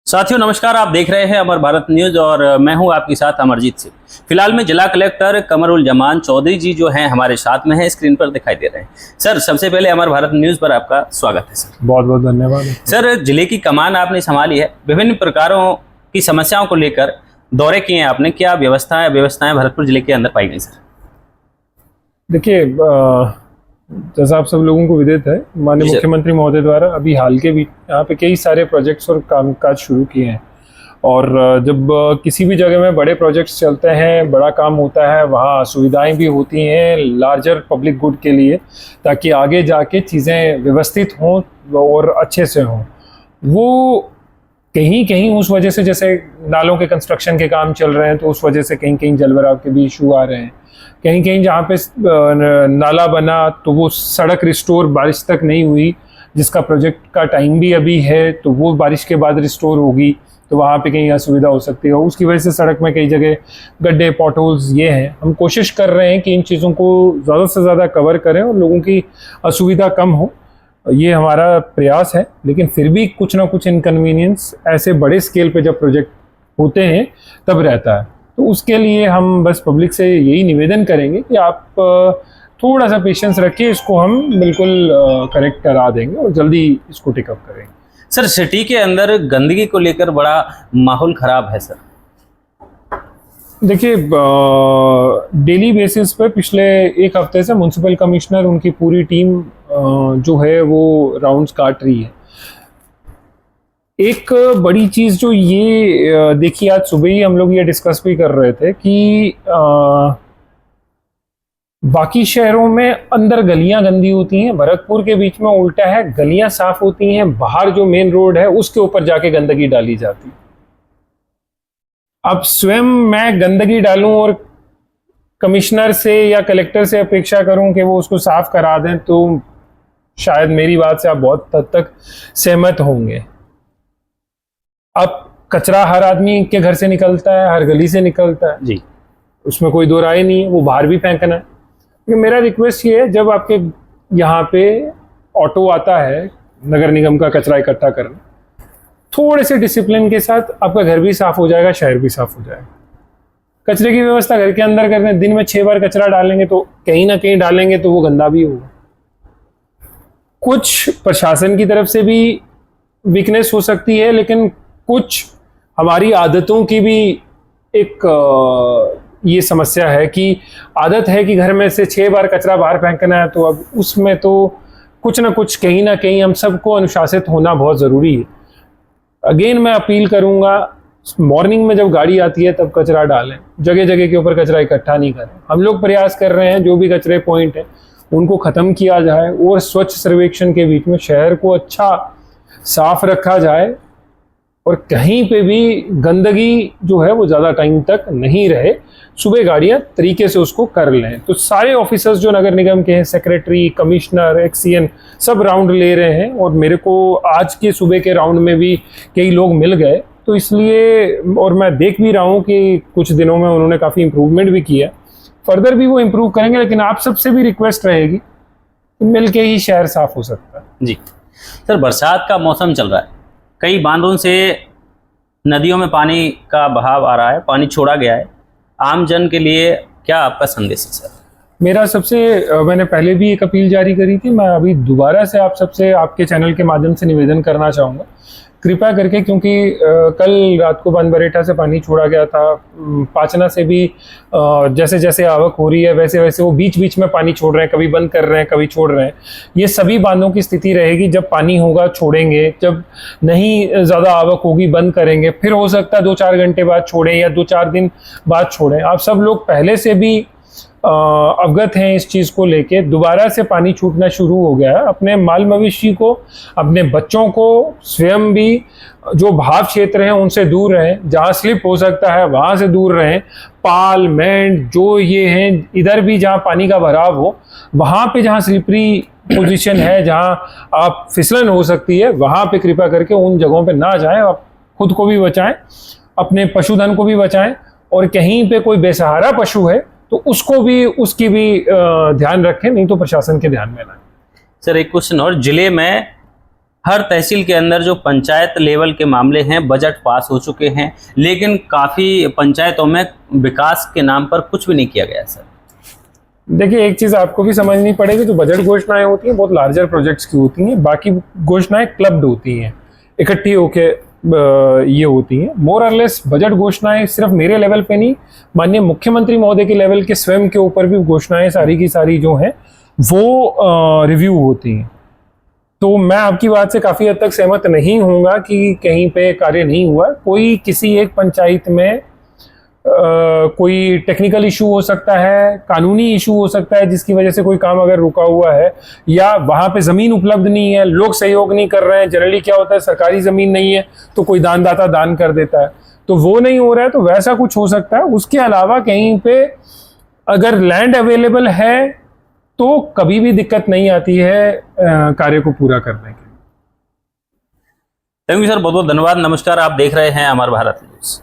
साथियों नमस्कार, आप देख रहे हैं अमर भारत न्यूज और मैं हूं आपके साथ अमरजीत सिंह। फिलहाल में जिला कलेक्टर कमरुल-जमान चौधरी जी जो हैं हमारे साथ में हैं, स्क्रीन पर दिखाई दे रहे हैं। सर, सबसे पहले अमर भारत न्यूज पर आपका स्वागत है। सर बहुत बहुत धन्यवाद। सर, जिले की कमान आपने संभाली है, विभिन्न प्रकारों की समस्याओं को लेकर दौरे किए हैं आपने, क्या व्यवस्थाएं भरतपुर जिले के अंदर पाई गई? सर देखिए, जैसा आप सब लोगों को विदित है, माननीय मुख्यमंत्री महोदय द्वारा अभी हाल के भी यहाँ पे कई सारे प्रोजेक्ट्स और कामकाज शुरू किए हैं। और जब किसी भी जगह में बड़े प्रोजेक्ट्स चलते हैं, बड़ा काम होता है, वहाँ सुविधाएं भी होती हैं लार्जर पब्लिक गुड के लिए, ताकि आगे जाके चीज़ें व्यवस्थित हों और अच्छे से हों। वो कहीं कहीं उस वजह से, जैसे नालों के कंस्ट्रक्शन के काम चल रहे हैं, तो उस वजह से कहीं कहीं जलभराव के भी इशू आ रहे हैं। कहीं कहीं जहाँ पे नाला बना तो वो सड़क रिस्टोर बारिश तक नहीं हुई, जिसका प्रोजेक्ट का टाइम भी अभी है, तो वो बारिश के बाद रिस्टोर होगी, तो वहाँ पे कहीं असुविधा हो सकती है। उसकी वजह से सड़क में कई जगह गड्ढे, पॉटहोल्स ये हैं। हम कोशिश कर रहे हैं कि इन चीज़ों को ज़्यादा से ज़्यादा कवर करें और लोगों की असुविधा कम हो, ये हमारा प्रयास है। लेकिन फिर भी कुछ ना कुछ इनकन्वीनियंस ऐसे बड़े स्केल पे जब प्रोजेक्ट होते हैं तब रहता है। तो उसके लिए हम बस पब्लिक से यही निवेदन करेंगे कि आप थोड़ा सा पेशेंस रखिए, इसको हम बिल्कुल करेक्ट करा देंगे और जल्दी इसको टेकअप करेंगे। सर, सिटी के अंदर गंदगी को लेकर बड़ा माहौल खराब है। सर देखिए, डेली बेसिस पे पिछले एक हफ्ते से म्युनिसिपल कमिश्नर, उनकी पूरी टीम जो है वो राउंड्स काट रही है। एक बड़ी चीज़ जो ये देखिए, आज सुबह ही हम लोग ये डिस्कस भी कर रहे थे कि बाकी शहरों में अंदर गलियां गंदी होती हैं, भरतपुर के बीच में उल्टा है, गलियां साफ होती हैं, बाहर जो मेन रोड है उसके ऊपर जाके गंदगी डाली जाती। अब स्वयं मैं गंदगी डालूं और कमिश्नर से या कलेक्टर से अपेक्षा करूं कि वो उसको साफ करा दें, तो शायद मेरी बात से आप बहुत हद तक सहमत होंगे। अब कचरा हर आदमी के घर से निकलता है, हर गली से निकलता है जी, उसमें कोई दो राय नहीं है, वो बाहर भी फेंकना है। लेकिन मेरा रिक्वेस्ट ये है, जब आपके यहाँ पे ऑटो आता है नगर निगम का कचरा इकट्ठा करना, थोड़े से डिसिप्लिन के साथ आपका घर भी साफ हो जाएगा, शहर भी साफ हो जाएगा। कचरे की व्यवस्था घर के अंदर करने, दिन में 6 बार कचरा डालेंगे तो कहीं ना कहीं डालेंगे तो वो गंदा भी होगा। कुछ प्रशासन की तरफ से भी वीकनेस हो सकती है, लेकिन कुछ हमारी आदतों की भी एक ये समस्या है कि आदत है कि घर में से 6 बार कचरा बाहर फेंकना है, तो अब उसमें तो कुछ ना कुछ कहीं ना कहीं हम सबको अनुशासित होना बहुत ज़रूरी है। अगेन मैं अपील करूंगा, मॉर्निंग में जब गाड़ी आती है तब कचरा डालें, जगह जगह के ऊपर कचरा इकट्ठा नहीं करें। हम लोग प्रयास कर रहे हैं जो भी कचरे पॉइंट है उनको ख़त्म किया जाए और स्वच्छ सर्वेक्षण के बीच में शहर को अच्छा साफ रखा जाए और कहीं पे भी गंदगी जो है वो ज़्यादा टाइम तक नहीं रहे। सुबह गाड़ियाँ तरीके से उसको कर लें। तो सारे ऑफिसर्स जो नगर निगम के हैं, सेक्रेटरी, कमिश्नर, एक्सीएन, सब राउंड ले रहे हैं और मेरे को आज के सुबह के राउंड में भी कई लोग मिल गए, तो इसलिए, और मैं देख भी रहा हूँ कि कुछ दिनों में उन्होंने काफ़ी इम्प्रूवमेंट भी किया, फर्दर भी वो इम्प्रूव करेंगे। लेकिन आप सबसे भी रिक्वेस्ट रहेगी कि मिल के ही शहर साफ हो सकता है। जी सर, बरसात का मौसम चल रहा है, कई बांधों से नदियों में पानी का बहाव आ रहा है, पानी छोड़ा गया है, आम जन के लिए क्या आपका संदेश है? सर मेरा मैंने पहले भी एक अपील जारी करी थी, मैं अभी दोबारा से आप सबसे आपके चैनल के माध्यम से निवेदन करना चाहूँगा, कृपया करके, क्योंकि कल रात को बनबरेटा से पानी छोड़ा गया था, पाचना से भी जैसे जैसे आवक हो रही है वैसे वैसे वो बीच बीच में पानी छोड़ रहे हैं, कभी बंद कर रहे हैं, कभी छोड़ रहे हैं। ये सभी बांधों की स्थिति रहेगी, जब पानी होगा छोड़ेंगे, जब नहीं ज़्यादा आवक होगी बंद करेंगे, फिर हो सकता है 2-4 घंटे बाद छोड़ें या 2-4 दिन बाद छोड़ें। आप सब लोग पहले से भी अवगत हैं इस चीज़ को लेके। दोबारा से पानी छूटना शुरू हो गया है। अपने माल मवेशी को, अपने बच्चों को, स्वयं भी जो भाव क्षेत्र हैं उनसे दूर रहें, जहाँ स्लिप हो सकता है वहाँ से दूर रहें। पाल, मेंढ जो ये हैं, इधर भी जहाँ पानी का भराव हो, वहाँ पे जहाँ स्लिपरी पोजीशन है, जहाँ आप फिसलन हो सकती है, वहाँ पे कृपया करके उन जगहों पे ना जाएं। आप खुद को भी बचाएं, अपने पशुधन को भी बचाएं, और कहीं पे कोई बेसहारा पशु है तो उसकी भी ध्यान रखें, नहीं तो प्रशासन के ध्यान में लाएं। सर, एक क्वेश्चन और, जिले में हर तहसील के अंदर जो पंचायत लेवल के मामले हैं बजट पास हो चुके हैं, लेकिन काफ़ी पंचायतों में विकास के नाम पर कुछ भी नहीं किया गया सर। देखिए, एक चीज़ आपको भी समझनी पड़ेगी, जो बजट घोषणाएं होती हैं बहुत लार्जर प्रोजेक्ट्स की होती हैं, बाकी घोषणाएं क्लब्ड होती हैं, इकट्ठी होके ये होती हैं। मोर और लेस बजट घोषणाएं सिर्फ मेरे लेवल पे नहीं, माननीय मुख्यमंत्री महोदय के लेवल के स्वयं के ऊपर भी घोषणाएं सारी की सारी जो हैं वो रिव्यू होती हैं। तो मैं आपकी बात से काफ़ी हद तक सहमत नहीं होऊंगा कि कहीं पे कार्य नहीं हुआ। कोई किसी एक पंचायत में कोई टेक्निकल इशू हो सकता है, कानूनी इशू हो सकता है, जिसकी वजह से कोई काम अगर रुका हुआ है, या वहाँ पे ज़मीन उपलब्ध नहीं है, लोग सहयोग नहीं कर रहे हैं। जनरली क्या होता है, सरकारी ज़मीन नहीं है तो कोई दानदाता दान कर देता है, तो वो नहीं हो रहा है, तो वैसा कुछ हो सकता है। उसके अलावा कहीं पे अगर लैंड अवेलेबल है तो कभी भी दिक्कत नहीं आती है कार्य को पूरा करने के लिए। थैंक यू सर, बहुत बहुत धन्यवाद। नमस्कार, आप देख रहे हैं अमर भारत न्यूज़।